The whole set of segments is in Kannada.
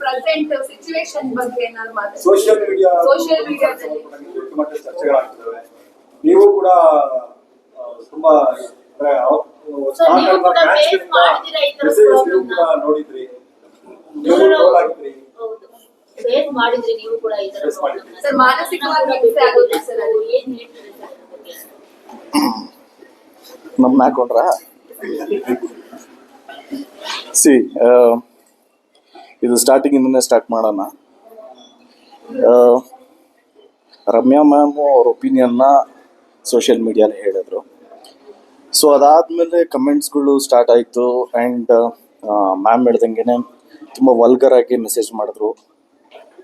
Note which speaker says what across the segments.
Speaker 1: ಪ್ರೆಸೆಂಟ್ ಸಿಚುವೇಶನ್ ಬಗ್ಗೆ ಏನಾದ್ರು ಮಾತಾಡಿ.
Speaker 2: ಸೋಷಿಯಲ್
Speaker 1: ಮೀಡಿಯಾದಲ್ಲಿ
Speaker 2: ಚರ್ಚೆಗಳಾಗ್ತವೆ. ನೀವು ಕೂಡ ತುಂಬಾ ನೋಡಿದ್ರಿ,
Speaker 3: ಫೇಸ್ ಮಾಡಿದ್ರಿ ನೀವು ಕೂಡ ಈ ತರ
Speaker 1: ಸರ್. ಮಾನಸಿಕವಾಗಿ ಹಿಂಸೆ ಆಗುತ್ತೆ ಸರ್, ಅದು ಏನ್ ಹೇಳ್ತೀರಿ ಸರ್?
Speaker 4: ನಮ್ನ ಹಾಕೊಂಡ್ರ ಸಿ ಇದು ಸ್ಟಾರ್ಟಿಂಗ್ ಇಂದನೇ ಸ್ಟಾರ್ಟ್ ಮಾಡೋಣ. ರಮ್ಯಾ ಮ್ಯಾಮ್ ಅವ್ರ ಒಪಿನಿಯನ್ನ ಸೋಷಿಯಲ್ ಮೀಡಿಯಲ್ಲಿ ಹೇಳಿದ್ರು. ಸೊ ಅದಾದಮೇಲೆ ಕಮೆಂಟ್ಸ್ಗಳು ಸ್ಟಾರ್ಟ್ ಆಯಿತು. ಆ್ಯಂಡ್ ಮ್ಯಾಮ್ ಹೇಳ್ದಂಗೆ ತುಂಬ ವಲ್ಗರ್ ಆಗಿ ಮೆಸೇಜ್ ಮಾಡಿದ್ರು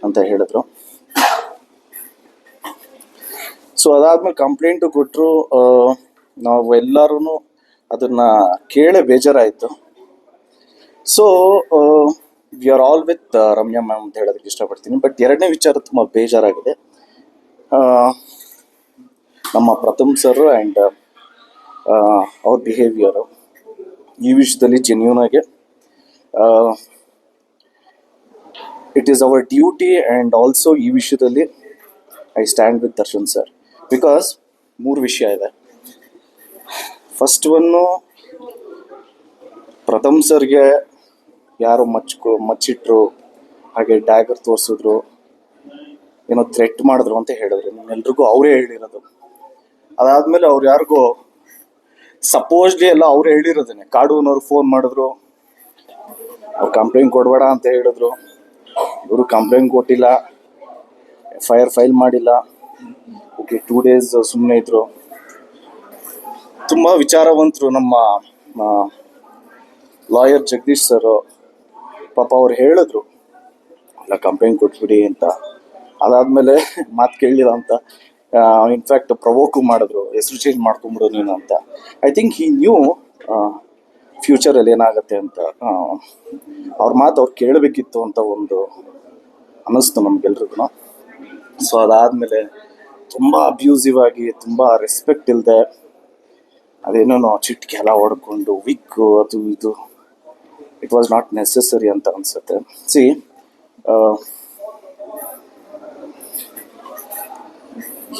Speaker 4: ಅಂತ ಹೇಳಿದ್ರು. ಸೊ ಅದಾದ್ಮೇಲೆ ಕಂಪ್ಲೇಂಟು ಕೊಟ್ಟರು. ನಾವು ಎಲ್ಲರೂ ಅದನ್ನು ಕೇಳೇ ಬೇಜಾರಾಯಿತು. So we are all with Ramya ma'am ಅಂತ ಹೇಳೋದಕ್ಕೆ ಇಷ್ಟಪಡ್ತೀನಿ. ಬಟ್ ಎರಡನೇ ವಿಚಾರ ತುಂಬ ಬೇಜಾರಾಗಿದೆ. ನಮ್ಮ ಪ್ರಥಮ್ ಸರ್ ಆ್ಯಂಡ್ ಅವ್ರ ಬಿಹೇವಿಯರು ಈ ವಿಷಯದಲ್ಲಿ ಜೆನ್ಯೂನ್ ಆಗಿ it is our duty. And also ಈ ವಿಷಯದಲ್ಲಿ I stand with Darshan sir. Because 3 ವಿಷಯ ಇದೆ. ಫಸ್ಟ್ ಒನ್ನು, ಪ್ರಥಮ್ ಸರ್ಗೆ ಯಾರು ಮಚ್ಚಿಟ್ರು, ಹಾಗೆ ಡ್ಯಾಗರ್ ತೋರಿಸಿದ್ರು, ಏನೋ ಥ್ರೆಟ್ ಮಾಡಿದ್ರು ಅಂತ ಹೇಳಿದ್ರು. ನಿಮ್ಮೆಲ್ರಿಗೂ ಅವರೇ ಹೇಳಿರೋದು. ಅದಾದಮೇಲೆ ಅವ್ರು ಯಾರಿಗೂ ಸಪೋಸ್ಲಿ ಎಲ್ಲ ಅವರೇ ಹೇಳಿರೋದೇನೆ. ಕಾಡೂನವ್ರು ಫೋನ್ ಮಾಡಿದ್ರು, ಅವ್ರು ಕಂಪ್ಲೇಂಟ್ ಕೊಡಬೇಡ ಅಂತ ಹೇಳಿದ್ರು. ಇವರು ಕಂಪ್ಲೇಂಟ್ ಕೊಟ್ಟಿಲ್ಲ, FIR ಫೈಲ್ ಮಾಡಿಲ್ಲ. ಓಕೆ, 2 days ಸುಮ್ಮನೆ ಇದ್ರು. ತುಂಬ ವಿಚಾರವಂತರು ನಮ್ಮ ಲಾಯರ್ ಜಗದೀಶ್ ಸರ್. ಪಾಪ ಅವ್ರು ಹೇಳಿದ್ರು ಎಲ್ಲ ಕಂಪ್ಲೇಂಟ್ ಕೊಟ್ಬಿಡಿ ಅಂತ. ಅದಾದಮೇಲೆ ಮಾತು ಕೇಳಲಿಲ್ಲ ಅಂತ ಇನ್ಫ್ಯಾಕ್ಟ್ ಪ್ರವೋಕು ಮಾಡಿದ್ರು, ಹೆಸರು ಚೇಂಜ್ ಮಾಡ್ಕೊಂಬಿಡು ನೀನು ಅಂತ. ಐ ಥಿಂಕ್ ಹಿ ನ್ಯೂ ಫ್ಯೂಚರಲ್ಲಿ ಏನಾಗುತ್ತೆ ಅಂತ. ಅವ್ರ ಮಾತು ಅವ್ರು ಕೇಳಬೇಕಿತ್ತು ಅಂತ ಒಂದು ಅನ್ನಿಸ್ತು ನಮಗೆಲ್ರಿಗೂ. ಸೊ ಅದಾದಮೇಲೆ ತುಂಬ ಅಬ್ಯೂಸಿವ್ ಆಗಿ, ತುಂಬ ರೆಸ್ಪೆಕ್ಟ್ ಇಲ್ಲದೆ, ಅದೇನೋ ಚಿಟ್ಕೆ ಎಲ್ಲ ಹೊಡ್ಕೊಂಡು ವಿಗ್ಗು ಅದು ಇದು, ಇಟ್ ವಾಸ್ ನಾಟ್ ನೆಸೆಸರಿ ಅಂತ ಅನಿಸುತ್ತೆ. ಸಿ,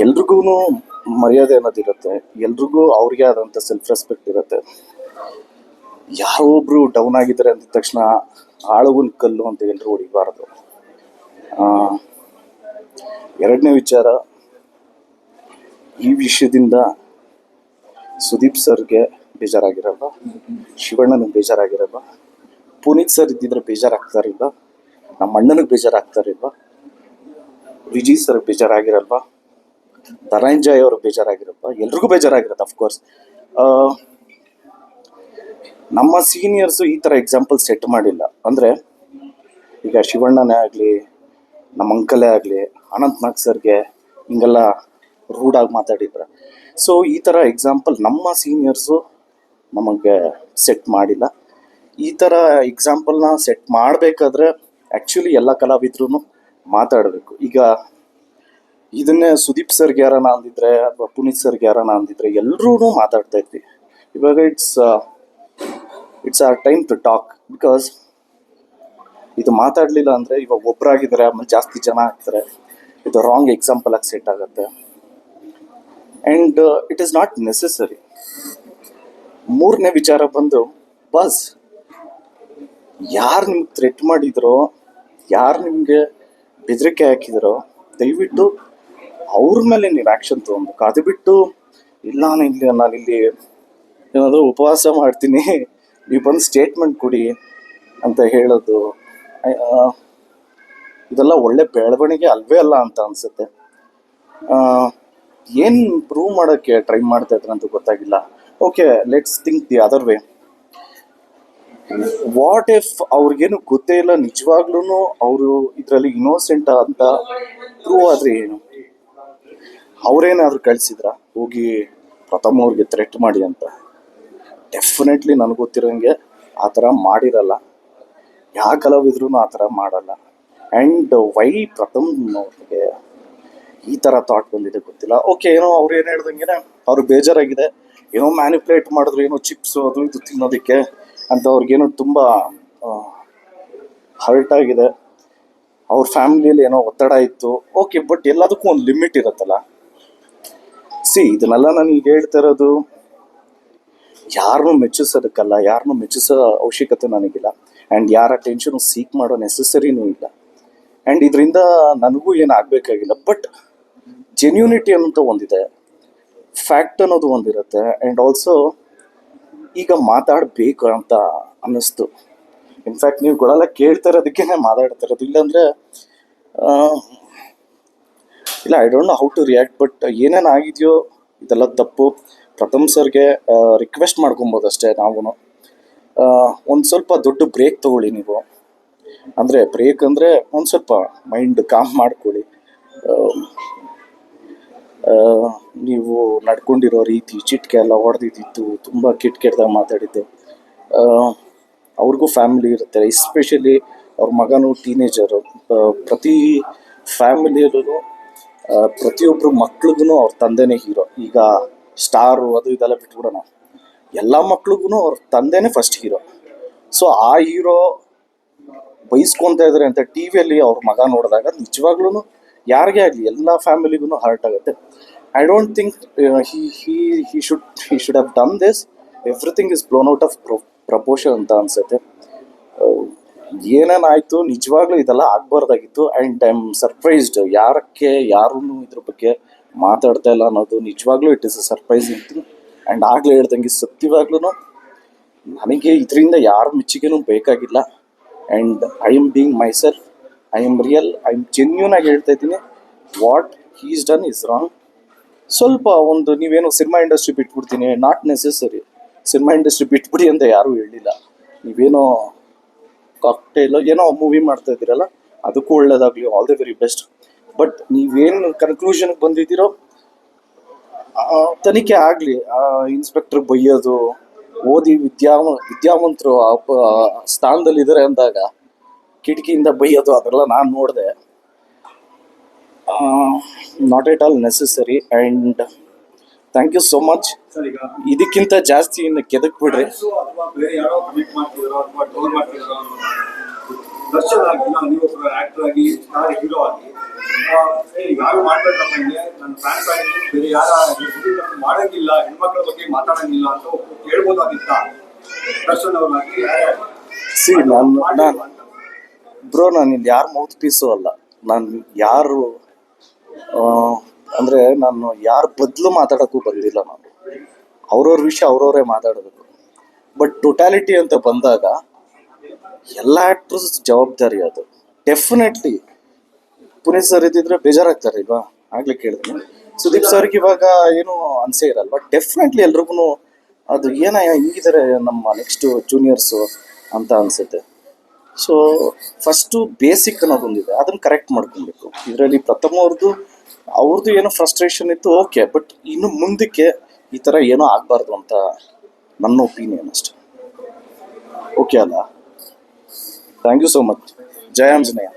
Speaker 4: ಎಲ್ರಿಗೂ ಮರ್ಯಾದೆ ಅನ್ನೋದಿರುತ್ತೆ, ಎಲ್ರಿಗೂ ಅವ್ರಿಗೆ ಆದಂಥ ಸೆಲ್ಫ್ ರೆಸ್ಪೆಕ್ಟ್ ಇರುತ್ತೆ. ಯಾರೋ ಒಬ್ರು ಡೌನ್ ಆಗಿದ್ದಾರೆ ಅಂದ ತಕ್ಷಣ ಆಳುಗುನ್ ಕಲ್ಲು ಅಂತ ಎಲ್ಲರೂ ಹೊಡಿಬಾರ್ದು. ಎರಡನೇ ವಿಚಾರ, ಈ ವಿಷಯದಿಂದ ಸುದೀಪ್ ಸರ್ಗೆ ಬೇಜಾರಾಗಿರಲ್ಲ, ಶಿವಣ್ಣನಿಗೆ ಬೇಜಾರಾಗಿರಲ್ಲ, ಪುನೀತ್ ಸರ್ ಇದ್ದಿದ್ರೆ ಬೇಜಾರಾಗ್ತಾರಿಲ್ಲ, ನಮ್ಮ ಅಣ್ಣನಿಗೆ ಬೇಜಾರಾಗ್ತಾರಿಲ್ವ, ವಿಜಯ್ ಸರ್ಗೆ ಬೇಜಾರಾಗಿರಲ್ವ, ಧನಂಜಯ್ ಅವ್ರಿಗೆ ಬೇಜಾರಾಗಿರಲ್ವ, ಎಲ್ರಿಗೂ ಬೇಜಾರಾಗಿರುತ್ತೆ ಅಫ್ಕೋರ್ಸ್. ನಮ್ಮ ಸೀನಿಯರ್ಸು ಈ ಥರ ಎಕ್ಸಾಂಪಲ್ ಸೆಟ್ ಮಾಡಿಲ್ಲ. ಅಂದರೆ ಈಗ ಶಿವಣ್ಣನೇ ಆಗಲಿ, ನಮ್ಮ ಅಂಕಲೇ ಆಗಲಿ, ಅನಂತ್ ನಾಗ್ ಸರ್ಗೆ ಹಿಂಗೆಲ್ಲ ರೂಢಾಗಿ ಮಾತಾಡಿದ್ರೆ. ಸೊ ಈ ಥರ ಎಕ್ಸಾಂಪಲ್ ನಮ್ಮ ಸೀನಿಯರ್ಸು ನಮಗೆ ಸೆಟ್ ಮಾಡಿಲ್ಲ. ಈ ಥರ ಎಕ್ಸಾಂಪಲ್ನ ಸೆಟ್ ಮಾಡಬೇಕಾದ್ರೆ ಆ್ಯಕ್ಚುಲಿ ಎಲ್ಲ ಕಲಾವಿದ್ರು ಮಾತಾಡಬೇಕು. ಈಗ ಇದನ್ನೇ ಸುದೀಪ್ ಸರ್ಗೆ ಯಾರನ್ನ ಅಂದಿದ್ರೆ ಅಥವಾ ಪುನೀತ್ ಸರ್ಗೆ ಯಾರನ್ನ ಅಂದಿದ್ರೆ ಎಲ್ಲರೂ ಮಾತಾಡ್ತಾ ಇದ್ವಿ. ಇವಾಗ it's our time to talk. Because ಇದು ಮಾತಾಡಲಿಲ್ಲ ಅಂದರೆ ಇವಾಗ ಒಬ್ಬರಾಗಿದ್ದಾರೆ, ಆಮೇಲೆ ಜಾಸ್ತಿ ಜನ ಆಗ್ತಾರೆ. ಇದು ರಾಂಗ್ ಎಕ್ಸಾಂಪಲ್ ಆಗಿ ಸೆಟ್ ಆಗುತ್ತೆ. And it is not necessary. ಮೂರನೇ ವಿಚಾರ ಬಂದು, ಬಸ್ ಯಾರು ನಿಮ್ಗೆ ಥ್ರೆಟ್ ಮಾಡಿದ್ರೋ, ಯಾರು ನಿಮಗೆ ಬೆದರಿಕೆ ಹಾಕಿದ್ರೋ, ದಯವಿಟ್ಟು ಅವ್ರ ಮೇಲೆ ನೀವು ಆ್ಯಕ್ಷನ್ ತೊಗೊಬೇಕು. ಅದು ಬಿಟ್ಟು ಇಲ್ಲ ನಾನಿಲ್ಲಿ ಏನಾದರೂ ಉಪವಾಸ ಮಾಡ್ತೀನಿ, ನೀವು ಬಂದು ಸ್ಟೇಟ್ಮೆಂಟ್ ಕೊಡಿ ಅಂತ ಹೇಳೋದು, ಇದೆಲ್ಲ ಒಳ್ಳೆ ಬೆಳವಣಿಗೆ ಅಲ್ವೇ ಅಲ್ಲ ಅಂತ ಅನಿಸುತ್ತೆ. ಏನು ಪ್ರೂವ್ ಮಾಡೋಕ್ಕೆ ಟ್ರೈ ಮಾಡ್ತಾ ಇದ್ರೆ ಅಂತ ಗೊತ್ತಾಗಿಲ್ಲ. Okay, let's think the other way. What if ಅವ್ರಿಗೇನು ಗೊತ್ತೇ ಇಲ್ಲ, ನಿಜವಾಗ್ಲೂ ಅವರು ಇದರಲ್ಲಿ ಇನ್ನೋಸೆಂಟ್ ಅಂತ ಪ್ರೂವ್ ಆದರೆ ಏನು? ಅವರೇನಾದ್ರು ಕಳಿಸಿದ್ರ ಹೋಗಿ ಪ್ರಥಮ್ ಅವ್ರಿಗೆ ಥ್ರೆಟ್ ಮಾಡಿ ಅಂತ? ಡೆಫಿನೆಟ್ಲಿ ನನಗೆ ಗೊತ್ತಿರೋಂಗೆ ಆ ಥರ ಮಾಡಿರಲ್ಲ. ಯಾವ ಕಲಾವಿದ್ರೂ ಆ ಥರ ಮಾಡಲ್ಲ. ಆ್ಯಂಡ್ ವೈ ಪ್ರಥಮ್ ಅವ್ರಿಗೆ ಈ ಥರ ಥಾಟ್ ಬಂದಿದೆ ಗೊತ್ತಿಲ್ಲ. ಓಕೆ, ಏನೋ ಅವ್ರು ಏನು ಹೇಳ್ದಂಗೆ ಅವ್ರು ಬೇಜಾರಾಗಿದೆ, ಏನೋ ಮ್ಯಾನಿಪ್ಯುಲೇಟ್ ಮಾಡಿದ್ರು, ಏನೋ ಚಿಪ್ಸು ಅದು ಇದು ತಿನ್ನೋದಕ್ಕೆ ಅಂತ ಅವ್ರಿಗೇನೋ ತುಂಬ ಹರ್ಟ್ ಆಗಿದೆ, ಅವ್ರ ಫ್ಯಾಮಿಲಿಯಲ್ಲಿ ಏನೋ ಒತ್ತಡ ಇತ್ತು, ಓಕೆ, ಬಟ್ ಎಲ್ಲದಕ್ಕೂ ಒಂದು ಲಿಮಿಟ್ ಇರುತ್ತಲ್ಲ. ಇದನ್ನೆಲ್ಲ ನಾನು ಈಗ ಹೇಳ್ತಾ ಇರೋದು ಯಾರನ್ನೂ ಮೆಚ್ಚಿಸೋದಕ್ಕಲ್ಲ, ಯಾರನ್ನೂ ಮೆಚ್ಚಿಸೋ ಅವಶ್ಯಕತೆ ನನಗಿಲ್ಲ, ಆ್ಯಂಡ್ ಯಾರ ಟೆನ್ಷನು ಸೀಕ್ ಮಾಡೋ ನೆಸೆಸರಿನೂ ಇಲ್ಲ, ಆ್ಯಂಡ್ ಇದರಿಂದ ನನಗೂ ಏನು ಆಗಬೇಕಾಗಿಲ್ಲ. ಬಟ್ ಜೆನ್ಯೂನಿಟಿ ಅಂತ ಒಂದಿದೆ, ಫ್ಯಾಕ್ಟ್ ಅನ್ನೋದು ಒಂದಿರುತ್ತೆ, ಆ್ಯಂಡ್ ಆಲ್ಸೋ ಈಗ ಮಾತಾಡಬೇಕು ಅಂತ ಅನ್ನಿಸ್ತು. ಇನ್ಫ್ಯಾಕ್ಟ್ ನೀವುಗಳೆಲ್ಲ ಕೇಳ್ತಾ ಇರೋದಕ್ಕೇ ಮಾತಾಡ್ತಾ ಇರೋದು, ಇಲ್ಲಾಂದರೆ ಇಲ್ಲ, I don't know how to react. But ಏನೇನು ಆಗಿದೆಯೋ ಇದೆಲ್ಲ ತಪ್ಪು. ಪ್ರಥಮ್ ಸರ್ಗೆ ರಿಕ್ವೆಸ್ಟ್ ಮಾಡ್ಕೊಬೋದು ಅಷ್ಟೇ. ನಾವು ಒಂದು ಸ್ವಲ್ಪ ದೊಡ್ಡ ಬ್ರೇಕ್ ತೊಗೊಳ್ಳಿ ನೀವು, ಅಂದರೆ ಬ್ರೇಕ್ ಅಂದರೆ ಒಂದು ಸ್ವಲ್ಪ ಮೈಂಡ್ ಕಾಮ್ ಮಾಡ್ಕೊಳ್ಳಿ. ನೀವು ನಡ್ಕೊಂಡಿರೋ ರೀತಿ, ಚಿಟ್ಕೆ ಎಲ್ಲ ಹೊಡೆದಿದ್ದು, ತುಂಬ ಕೆಟ್ಟದಾಗ ಮಾತಾಡಿದ್ದು, ಅವ್ರಿಗೂ ಫ್ಯಾಮಿಲಿ ಇರುತ್ತೆ, ಎಸ್ಪೆಷಲಿ ಅವ್ರ ಮಗನೂ ಟೀನೇಜರು. ಪ್ರತಿ ಫ್ಯಾಮಿಲಿಯಲ್ಲೂ ಪ್ರತಿಯೊಬ್ಬರು ಮಕ್ಳಿಗೂ ಅವ್ರ ತಂದೆನೇ ಹೀರೋ. ಈಗ ಸ್ಟಾರು ಅದು ಇದೆಲ್ಲ ಬಿಟ್ಬಿಡೋಣ, ಎಲ್ಲ ಮಕ್ಳಿಗೂ ಅವ್ರ ತಂದೆನೇ ಫಸ್ಟ್ ಹೀರೋ. ಸೊ ಆ ಹೀರೋ ಬೈಸ್ಕೊತಾ ಇದ್ದಾರೆ ಅಂತ ಟಿ ವಿಯಲ್ಲಿ ಅವ್ರ ಮಗ ನೋಡಿದಾಗ ನಿಜವಾಗ್ಲೂ ಯಾರಿಗೇ ಆಗಲಿ ಎಲ್ಲ ಫ್ಯಾಮಿಲಿಗೂ ಹರ್ಟ್ ಆಗುತ್ತೆ. I don't think he should have done this. Everything is blown out of proportion ಅಂತ ಅನ್ಸುತ್ತೆ. ಏನೇನಾಯಿತು ನಿಜವಾಗ್ಲೂ ಇದೆಲ್ಲ ಆಗಬಾರ್ದಾಗಿತ್ತು. ಆ್ಯಂಡ್ ಐ ಆಮ್ ಸರ್ಪ್ರೈಸ್ಡ್, ಯಾರೂ ಇದ್ರ ಬಗ್ಗೆ ಮಾತಾಡ್ತಾ ಇಲ್ಲ ಅನ್ನೋದು ನಿಜವಾಗ್ಲೂ it is a surprising thing. And ಆಗಲೇ ಹೇಳ್ದಂಗೆ ಸತ್ಯವಾಗ್ಲೂ ನನಗೆ ಇದರಿಂದ ಯಾರ ಮೆಚ್ಚುಗೆನೂ ಬೇಕಾಗಿಲ್ಲ. And I am being my self, I am real, I am genuine ಆಗಿ ಹೇಳ್ತಾ ಇದ್ದೀನಿ. What he is done is wrong. ಸ್ವಲ್ಪ ಒಂದು ನೀವೇನೋ ಸಿನಿಮಾ ಇಂಡಸ್ಟ್ರಿ ಬಿಟ್ಬಿಡ್ತೀನಿ, ನಾಟ್ ನೆಸೆಸರಿ. ಸಿನಿಮಾ ಇಂಡಸ್ಟ್ರಿ ಬಿಟ್ಬಿಡಿ ಅಂತ ಯಾರೂ ಹೇಳಿಲ್ಲ. ನೀವೇನೋ ಕಾಕ್ಟೇಲ್ ಏನೋ ಮೂವಿ ಮಾಡ್ತಾ ಇದ್ದೀರಲ್ಲ, ಅದಕ್ಕೂ ಒಳ್ಳೇದಾಗಲಿ, all the very best. But ನೀವೇನು ಕನ್ಕ್ಲೂಷನ್ಗೆ ಬಂದಿದ್ದೀರೋ ತನಿಖೆ ಆಗಲಿ. ಇನ್ಸ್ಪೆಕ್ಟರ್ ಬೈಯೋದು, ಓದಿ ವಿದ್ಯಾವಂತರು ಸ್ಥಾನದಲ್ಲಿದ್ದಾರೆ ಅಂದಾಗ ಕಿಟಕಿಯಿಂದ ಬೈಯೋದು, ಅದೆಲ್ಲ ನಾನು ನೋಡಿದೆ. Not at all necessary. And thank you so much.
Speaker 2: Sir, ಈಗ
Speaker 4: ಇದಕ್ಕಿಂತ ಜಾಸ್ತಿ ಇನ್ನು ಕೆದಕ್ ಬಿಡ್ರಿ.
Speaker 2: ಅಥವಾ ಬೇರೆ ಯಾರೋ ಕಮಿಟ್ ಮಾಡ್ತಿದಾರೋ ಅಥವಾ ಟೋಲ್ ಮಾಡ್ತಿದಾರೋ ದರ್ಶನ್ ಆಗಿ ನೀವು ಆಕ್ಟರ್ ಆಗಿ ಸ್ಟಾರ್ ಹೀರೋ ಆಗಿ ಯಾರು ಮಾಡ್ಬೇಕಪ್ಪ, ನನ್ನ ಫ್ಯಾನ್ಸ್ ಆಗಿ ಬೇರೆ ಯಾರ ಮಾಡಂಗಿಲ್ಲ, ಹೆಣ್ಮಕ್ಳ ಬಗ್ಗೆ ಮಾತಾಡಂಗಿಲ್ಲ ಅಂತ ಕೇಳ್ಬೋದಾಗಿತ್ತ ದರ್ಶನ್ ಅವ್ರಾಗಿ?
Speaker 4: ಬ್ರೋ, ನಾನು ಇಲ್ಲಿ ಯಾರು ಮೌತ್ ಪೀಸು ಅಲ್ಲ. ನಾನು ಯಾರು ಅಂದರೆ ನಾನು ಯಾರ ಬದಲು ಮಾತಾಡೋಕ್ಕೂ ಬಂದಿಲ್ಲ. ನಾನು ಅವ್ರವ್ರ ವಿಷಯ ಅವ್ರವರೇ ಮಾತಾಡೋದು. ಬಟ್ ಟೋಟ್ಯಾಲಿಟಿ ಅಂತ ಬಂದಾಗ ಎಲ್ಲ ಆ್ಯಕ್ಟ್ರಸ್ ಜವಾಬ್ದಾರಿ ಅದು. ಡೆಫಿನೆಟ್ಲಿ ಪುನೀತ್ ಸರ್ ಇದ್ದಿದ್ರೆ ಬೇಜಾರಾಗ್ತಾರೆ ಇಲ್ವಾ? ಆಗಲೇ ಕೇಳಿದ್ವಿ. ಸುದೀಪ್ ಸರ್ಗೆ ಇವಾಗ ಏನೂ ಅನಿಸೇ ಇರಲ್ಲ. ಬಟ್ ಡೆಫಿನೆಟ್ಲಿ ಎಲ್ರಿಗೂ ಅದು ಹಿಂಗಿದ್ದಾರೆ ನಮ್ಮ ನೆಕ್ಸ್ಟ್ ಜೂನಿಯರ್ಸು ಅಂತ ಅನಿಸುತ್ತೆ. ಸೊ ಫಸ್ಟು ಬೇಸಿಕ್ ಅನ್ನೋದೊಂದಿದೆ, ಅದನ್ನು ಕರೆಕ್ಟ್ ಮಾಡ್ಕೊಬೇಕು. ಇದರಲ್ಲಿ ಪ್ರಥಮ ಅವ್ರದ್ದು ಏನೋ ಫ್ರಸ್ಟ್ರೇಷನ್ ಇತ್ತು, ಓಕೆ. ಬಟ್ ಇನ್ನು ಮುಂದಕ್ಕೆ ಈ ಥರ ಏನೋ ಆಗಬಾರ್ದು ಅಂತ ನನ್ನ ಒಪಿನಿಯನ್ ಅಷ್ಟೆ. ಓಕೆ ಅಲ್ಲ? Thank you so much. ಜಯ ಆಂಜನೇಯ.